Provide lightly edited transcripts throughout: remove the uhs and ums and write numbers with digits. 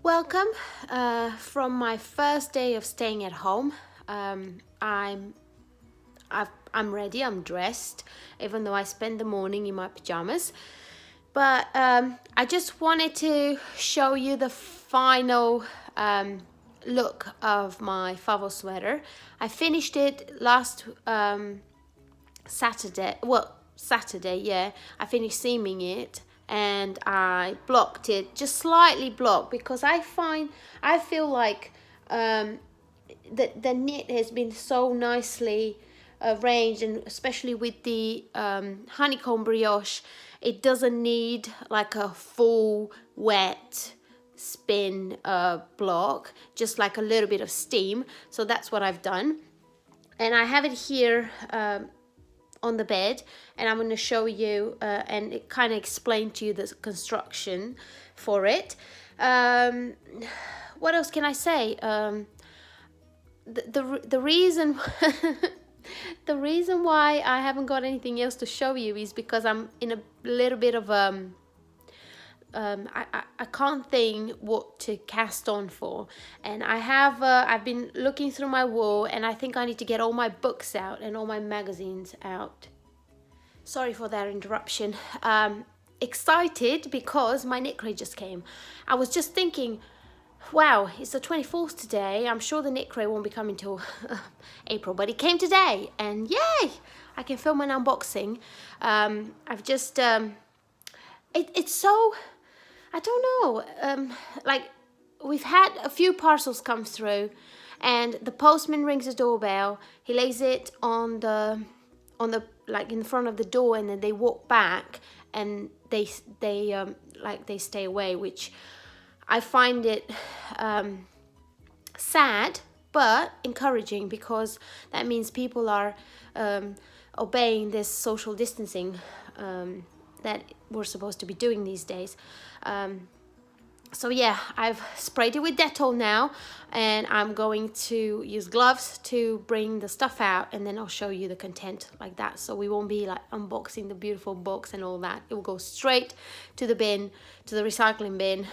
Welcome from my first day of staying at home. I'm ready. I'm dressed, even though I spent the morning in my pajamas. But I just wanted to show you the final look of my Favo sweater. I finished it last Saturday. Well, Saturday, yeah. I finished seaming it. And I blocked it, just slightly blocked, because I feel like the knit has been so nicely arranged, and especially with the honeycomb brioche, it doesn't need like a full wet spin block, just like a little bit of steam. So that's what I've done, and I have it here on the bed, and I'm going to show you and it kind of explain to you the construction for it. What else can I say? The reason the reason why I haven't got anything else to show you is because I'm in a little bit of I can't think what to cast on for, and I've been looking through my wall, and I think I need to get all my books out and all my magazines out. Sorry for that interruption. Excited because my knit crate just came. I was just thinking, wow, it's the 24th today. I'm sure the knit crate won't be coming till April, but it came today, and yay! I can film an unboxing. I've just it's so, I don't know, like we've had a few parcels come through, and the postman rings the doorbell. He lays it on the like in front of the door, and then they walk back, and they stay away, which I find it sad but encouraging, because that means people are obeying this social distancing that we're supposed to be doing these days. So yeah, I've sprayed it with Dettol now, and I'm going to use gloves to bring the stuff out, and then I'll show you the content like that. So we won't be like unboxing the beautiful box and all that. It will go straight to the bin, to the recycling bin,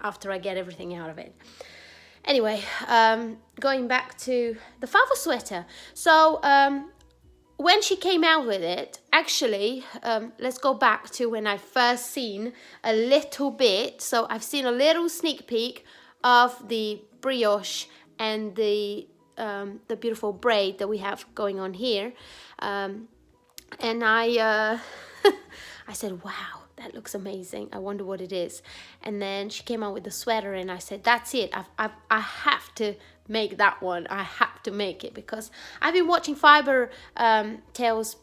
after I get everything out of it. Anyway, going back to the Favo sweater. So when she came out with it, actually, let's go back to when I first seen a little bit. So I've seen a little sneak peek of the brioche and the beautiful braid that we have going on here. And I I said, wow, that looks amazing. I wonder what it is. And then she came out with the sweater, and I said, that's it. I have to make that one. I have to make it, because I've been watching Fibertales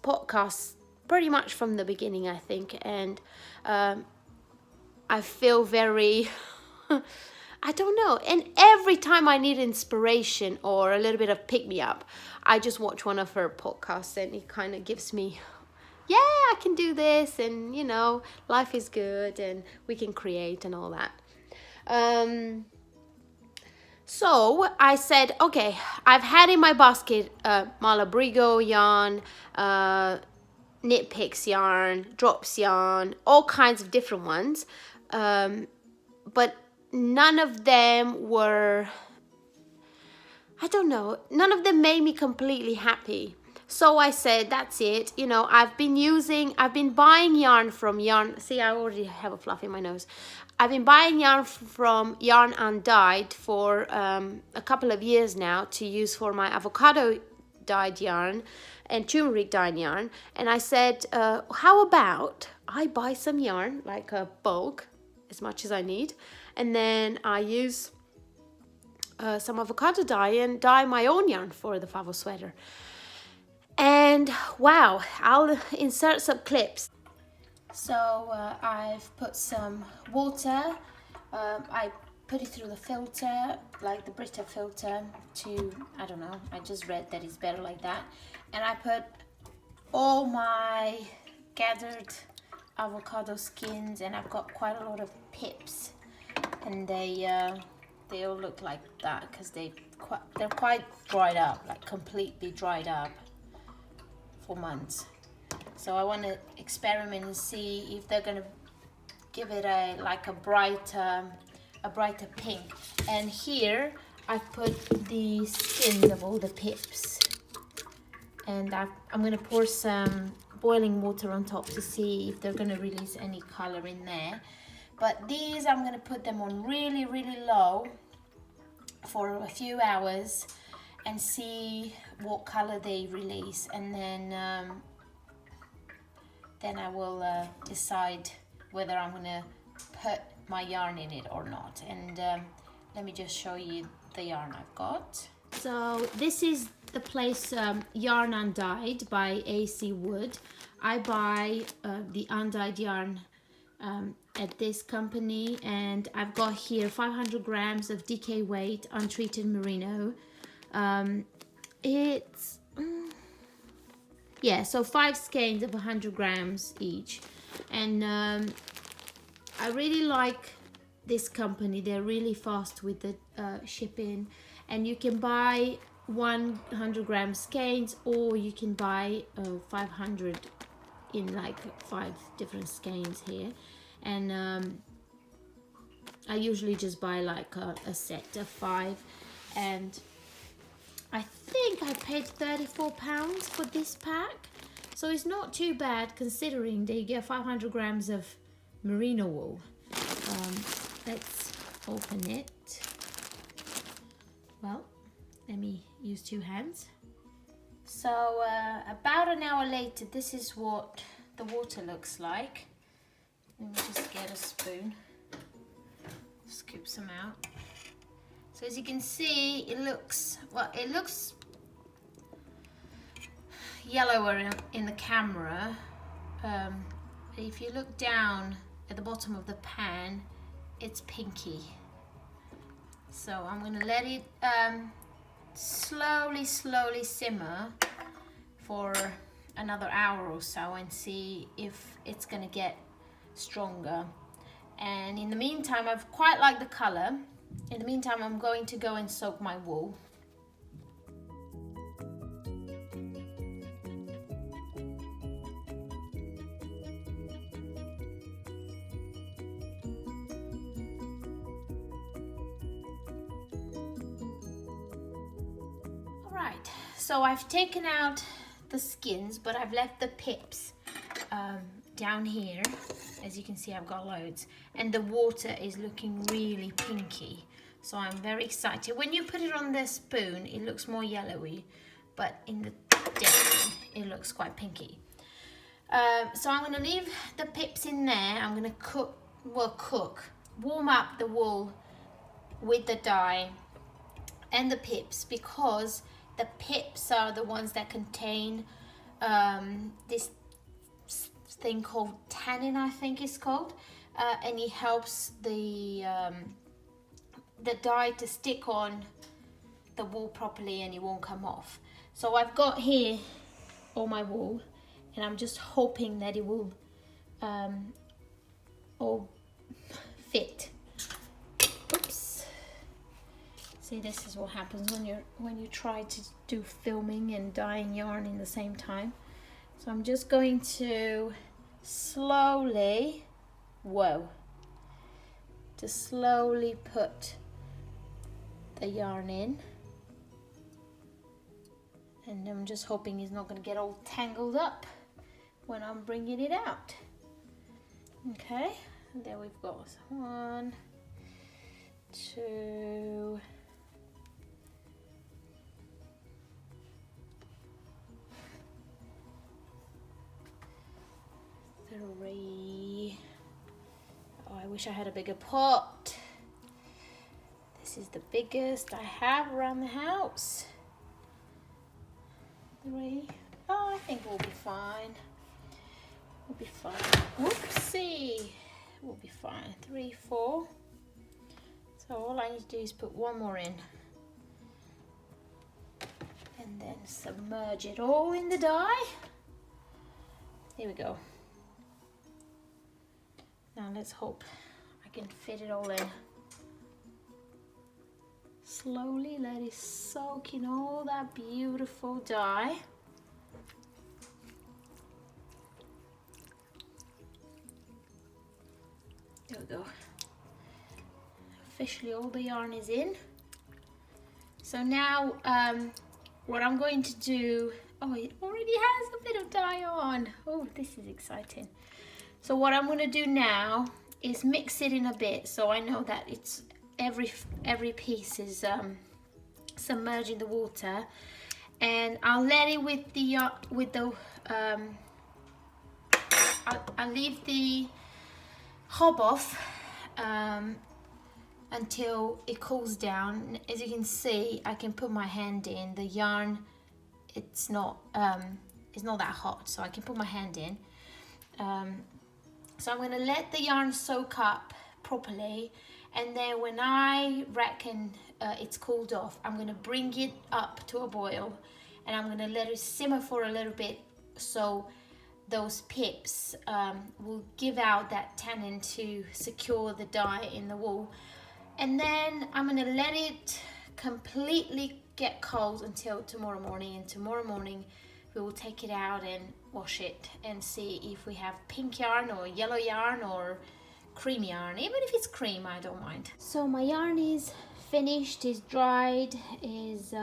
podcasts pretty much from the beginning, I think, and I feel very I don't know, and every time I need inspiration or a little bit of pick-me-up, I just watch one of her podcasts, and it kind of gives me, yeah, I can do this, and you know, life is good, and we can create and all that. So I said, okay, I've had in my basket Malabrigo yarn, Knit Picks yarn, Drops yarn, all kinds of different ones, but none of them were, I don't know, none of them made me completely happy. So I said, that's it. You know, I've been buying yarn from Yarn. See, I already have a fluff in my nose. I've been buying yarn from Yarn Undyed for a couple of years now to use for my avocado dyed yarn and turmeric dyed yarn. And I said, how about I buy some yarn, like a bulk, as much as I need, and then I use some avocado dye and dye my own yarn for the Favo sweater. And wow, I'll insert some clips. So I've put some water, I put it through the filter, like the Brita filter, to, I don't know, I just read that it's better like that. And I put all my gathered avocado skins, and I've got quite a lot of pips, and they all look like that because they're quite dried up, like completely dried up for months. So I want to experiment and see if they're going to give it a like a brighter pink. And here I put the skins of all the pips, and I'm gonna pour some boiling water on top to see if they're gonna release any color in there. But these, I'm gonna put them on really, really low for a few hours and see what color they release, and then I will decide whether I'm gonna put my yarn in it or not. And let me just show you the yarn I've got. So this is the place Yarn Undyed by AC Wood. I buy the undyed yarn at this company, and I've got here 500 grams of DK weight untreated merino. It's yeah, so 5 skeins of 100 grams each. And I really like this company. They're really fast with the shipping, and you can buy 100 gram skeins, or you can buy 500 in like 5 different skeins here. And I usually just buy like a set of 5, and I think I paid £34 for this pack, so it's not too bad considering that you get 500 grams of merino wool. Let's open it. Well, let me use 2 hands. So about an hour later, this is what the water looks like. Let me just get a spoon, scoop some out. So as you can see, it looks yellower in the camera. If you look down at the bottom of the pan, it's pinky. So I'm gonna let it slowly simmer for another hour or so and see if it's gonna get stronger. And in the meantime, I've quite liked the color. In the meantime, I'm going to go and soak my wool. Alright, so I've taken out the skins, but I've left the pips down here. As you can see, I've got loads, and the water is looking really pinky, so I'm very excited. When you put it on the spoon, it looks more yellowy, but in the dip, it looks quite pinky. So I'm going to leave the pips in there. I'm going to warm up the wool with the dye and the pips, because the pips are the ones that contain this thing called tannin, I think it's called, and it helps the dye to stick on the wool properly and it won't come off. So I've got here all my wool, and I'm just hoping that it will all fit. Oops. See, this is what happens when you try to do filming and dyeing yarn in the same time. So I'm just going to slowly put the yarn in, and I'm just hoping it's not going to get all tangled up when I'm bringing it out. Okay, and there we've got 1, 2, 3. Oh, I wish I had a bigger pot. This is the biggest I have around the house. 3. Oh, I think we'll be fine. We'll be fine. Whoopsie. We'll be fine. 3, 4. So all I need to do is put 1 more in, and then submerge it all in the dye. Here we go. Now let's hope I can fit it all in. Slowly let it soak in all that beautiful dye. There we go. Officially all the yarn is in. So now what I'm going to do, oh, it already has a bit of dye on. Oh, this is exciting. So what I'm going to do now is mix it in a bit, so I know that it's every piece is submerged in the water, and I'll let it I'll leave the hob off until it cools down. As you can see, I can put my hand in. The yarn, it's not that hot, so I can put my hand in. So I'm going to let the yarn soak up properly, and then when I reckon it's cooled off, I'm going to bring it up to a boil, and I'm going to let it simmer for a little bit, so those pips will give out that tannin to secure the dye in the wool. And then I'm going to let it completely get cold until tomorrow morning, and tomorrow morning we will take it out and wash it and see if we have pink yarn or yellow yarn or cream yarn. Even if it's cream, I don't mind. So my yarn is finished, is dried, is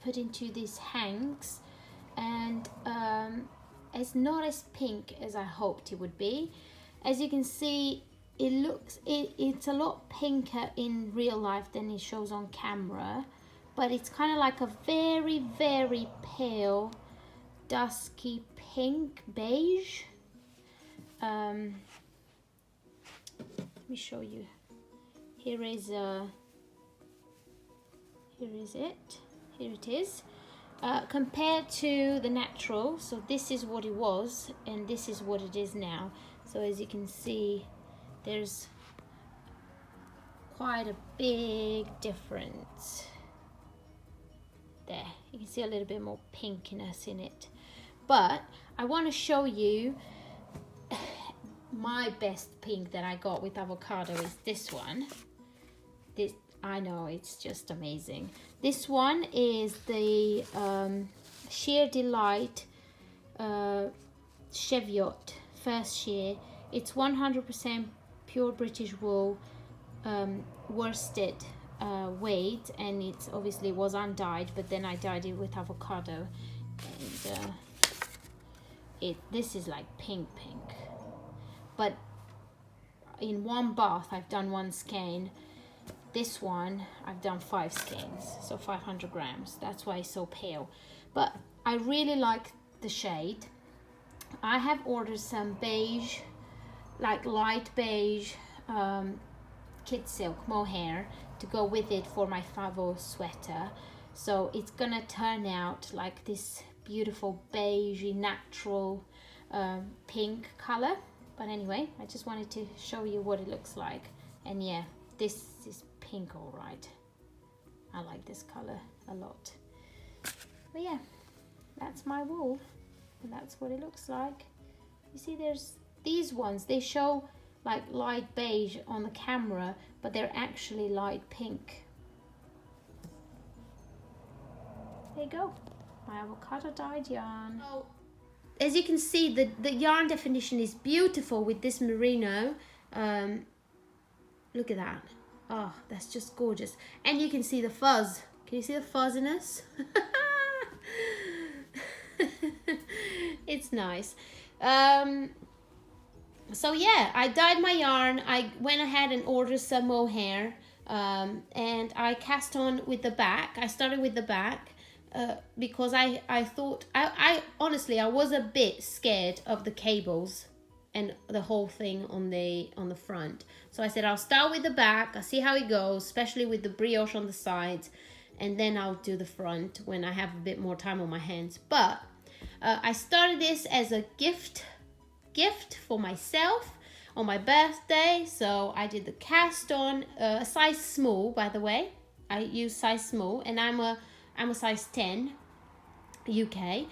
put into these hanks, and it's not as pink as I hoped it would be. As you can see, it's a lot pinker in real life than it shows on camera, but it's kind of like a very, very pale, dusky pink, beige. Let me show you. Here is it is. Compared to the natural, so this is what it was and this is what it is now. So as you can see, there's quite a big difference there. You can see a little bit more pinkiness in it, but I want to show you my best pink that I got with avocado is this one. This, I know, it's just amazing. This one is the Sheer Delight Cheviot first sheer. It's 100% pure British wool, worsted weight, and it's obviously was undyed, but then I dyed it with avocado, and this is like pink, but in one bath I've done one skein. This one I've done 5 skeins, so 500 grams. That's why it's so pale, but I really like the shade. I have ordered some beige, like light beige kid silk mohair to go with it for my Favo sweater, so it's gonna turn out like this beautiful beige natural pink color. But anyway, I just wanted to show you what it looks like, and yeah, this is pink, all right. I like this color a lot. But yeah, that's my wool, and that's what it looks like. You see, there's these ones, they show like light beige on the camera, but they're actually light pink. There you go, my avocado dyed yarn. So, as you can see, the yarn definition is beautiful with this merino. Look at that. Oh, that's just gorgeous. And you can see the fuzz. Can you see the fuzziness? It's nice. So yeah, I dyed my yarn. I went ahead and ordered some mohair, and I cast on with the back. I started with the back because I thought, I honestly, I was a bit scared of the cables and the whole thing on the front. So I said, I'll start with the back, I'll see how it goes, especially with the brioche on the sides, and then I'll do the front when I have a bit more time on my hands. But I started this as a gift for myself on my birthday. So I did the cast on, a size small, by the way. I use size small, and I'm a size 10 UK.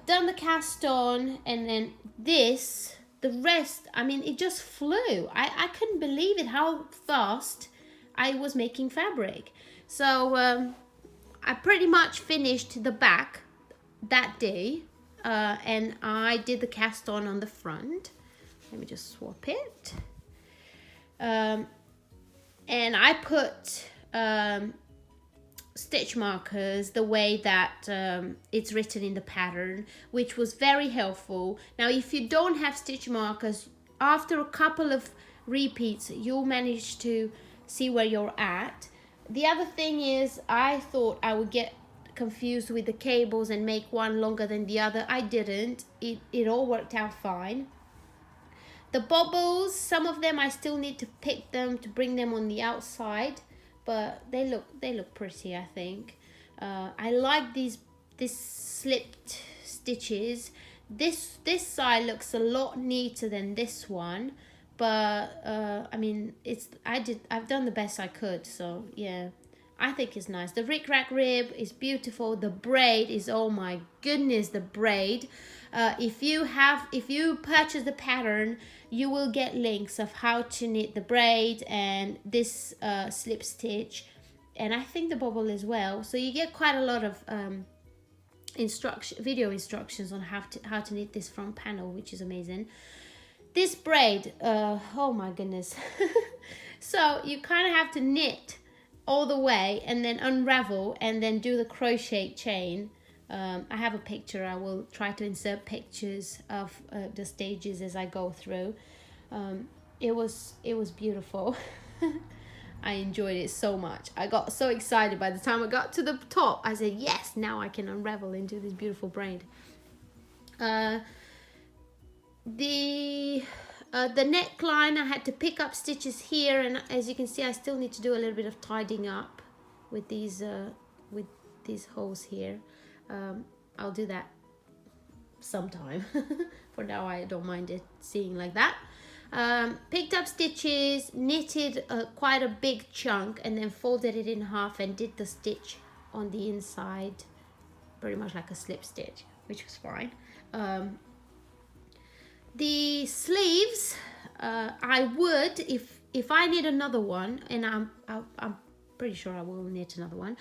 Done the cast on, and then the rest, I mean, it just flew. I couldn't believe it, how fast I was making fabric. So I pretty much finished the back that day, and I did the cast on the front. Let me just swap it. And I put stitch markers the way that it's written in the pattern, which was very helpful. Now, if you don't have stitch markers, after a couple of repeats, you'll manage to see where you're at. The other thing is, I thought I would get confused with the cables and make one longer than the other. I didn't. It all worked out fine. The bobbles, some of them I still need to pick them to bring them on the outside, but they look pretty, I think. I like this slipped stitches. This side looks a lot neater than this one, but I mean, I've done the best I could, so yeah, I think it's nice. The rickrack rib is beautiful. The braid is, oh my goodness, the braid. If you purchase the pattern, you will get links of how to knit the braid and this slip stitch, and I think the bobble as well. So you get quite a lot of video instructions on how to knit this front panel, which is amazing. This braid, oh my goodness. So you kind of have to knit all the way and then unravel and then do the crochet chain. I have a picture. I will try to insert pictures of the stages as I go through. It was beautiful. I enjoyed it so much. I got so excited by the time I got to the top. I said, yes, now I can unravel into this beautiful braid. The neckline, I had to pick up stitches here, and as you can see, I still need to do a little bit of tidying up with these holes here. I'll do that sometime. For now, I don't mind it seeing like that. Picked up stitches, knitted quite a big chunk, and then folded it in half and did the stitch on the inside, pretty much like a slip stitch, which was fine. The sleeves, I would, if I need another one, and I'm pretty sure I will knit another one.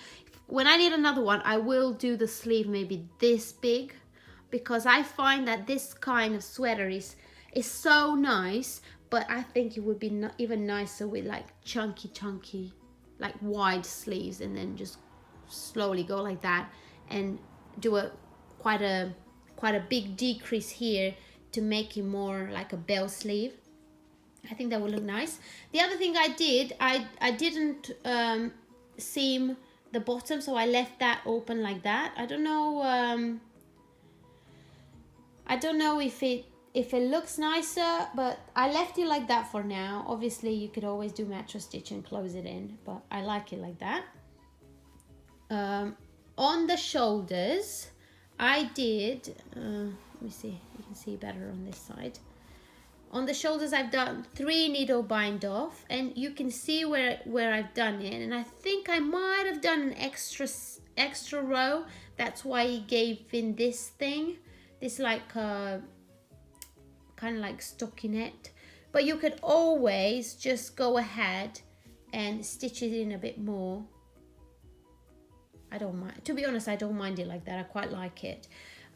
When I need another one, I will do the sleeve maybe this big, because I find that this kind of sweater is so nice, but I think it would be even nicer with like chunky, like wide sleeves, and then just slowly go like that and do quite a big decrease here to make it more like a bell sleeve. I think that would look nice. The other thing I did, I didn't seam the bottom, so I left that open like that. I don't know if it looks nicer, but I left it like that for now. Obviously, you could always do mattress stitch and close it in, but I like it like that. On the shoulders, I did, let me see, you can see better on this side. On the shoulders, I've done 3 needle bind off, and you can see where I've done it, and I think I might have done an extra row. That's why he gave in this thing, this like kind of like stockinette, but you could always just go ahead and stitch it in a bit more. I don't mind, to be honest, I don't mind it like that. I quite like it.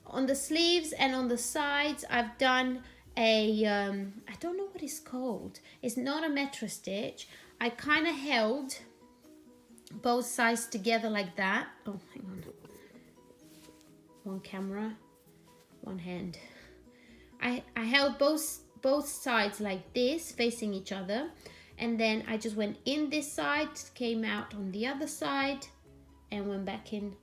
On the sleeves and on the sides, I've done a I don't know what it's called. It's not a metro stitch. I kind of held both sides together like that. Oh, hang on. One camera, one hand. I held both sides like this, facing each other, and then I just went in this side, came out on the other side, and went back in.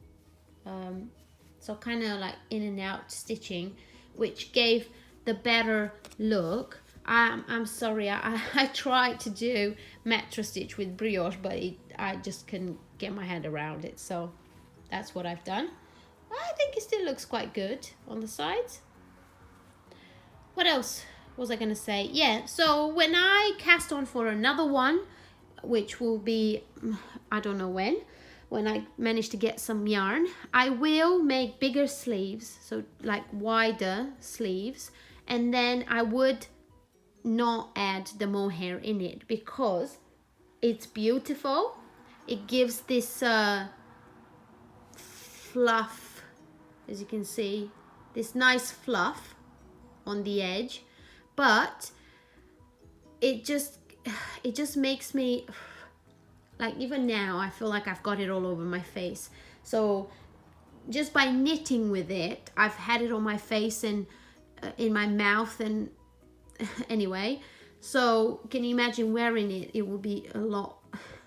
So kind of like in and out stitching, which gave the better look. I'm sorry, I tried to do mattress stitch with brioche, but I just couldn't get my head around it, so that's what I've done. I think it still looks quite good on the sides. What else was I gonna say? Yeah, so when I cast on for another one, which will be, I don't know when I manage to get some yarn, I will make bigger sleeves, so like wider sleeves, and then I would not add the mohair in it because it's beautiful. It gives this fluff, as you can see, this nice fluff on the edge, but it just makes me, like, even now I feel like I've got it all over my face. So just by knitting with it, I've had it on my face and in my mouth, and anyway, so can you imagine wearing it? It will be a lot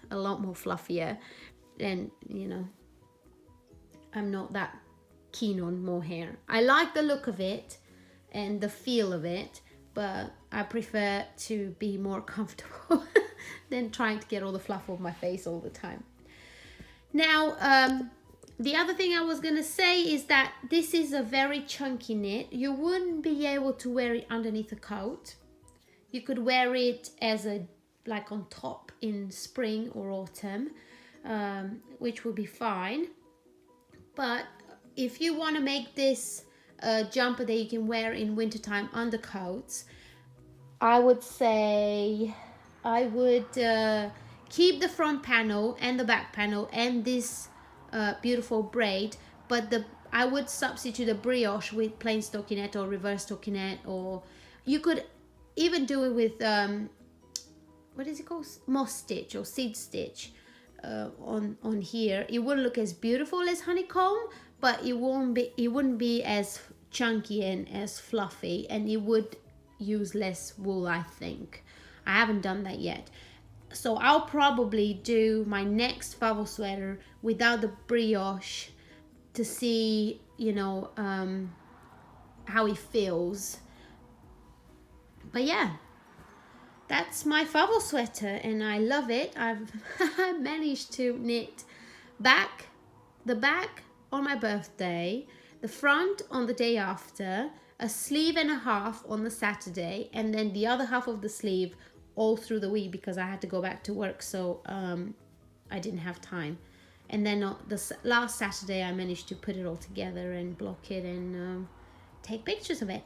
more fluffier, and you know, I'm not that keen on more hair. I like the look of it and the feel of it, but I prefer to be more comfortable than trying to get all the fluff off my face all the time. Now, the other thing I was gonna say is that this is a very chunky knit. You wouldn't be able to wear it underneath a coat. You could wear it as a, like, on top in spring or autumn, which will be fine. But if you want to make this a jumper that you can wear in wintertime undercoats, I would say I would keep the front panel and the back panel and this beautiful braid, but I would substitute the brioche with plain stockinette or reverse stockinette, or you could even do it with what is it called, moss stitch or seed stitch on here. It wouldn't look as beautiful as honeycomb, but it wouldn't be as chunky and as fluffy, and it would use less wool, I think. I haven't done that yet, so I'll probably do my next Favo sweater without the brioche to see, you know, how it feels. But yeah, that's my Favo sweater and I love it. I've managed to knit the back on my birthday, the front on the day after, a sleeve and a half on the Saturday, and then the other half of the sleeve all through the week because I had to go back to work, so I didn't have time. And then the last Saturday I managed to put it all together and block it and take pictures of it.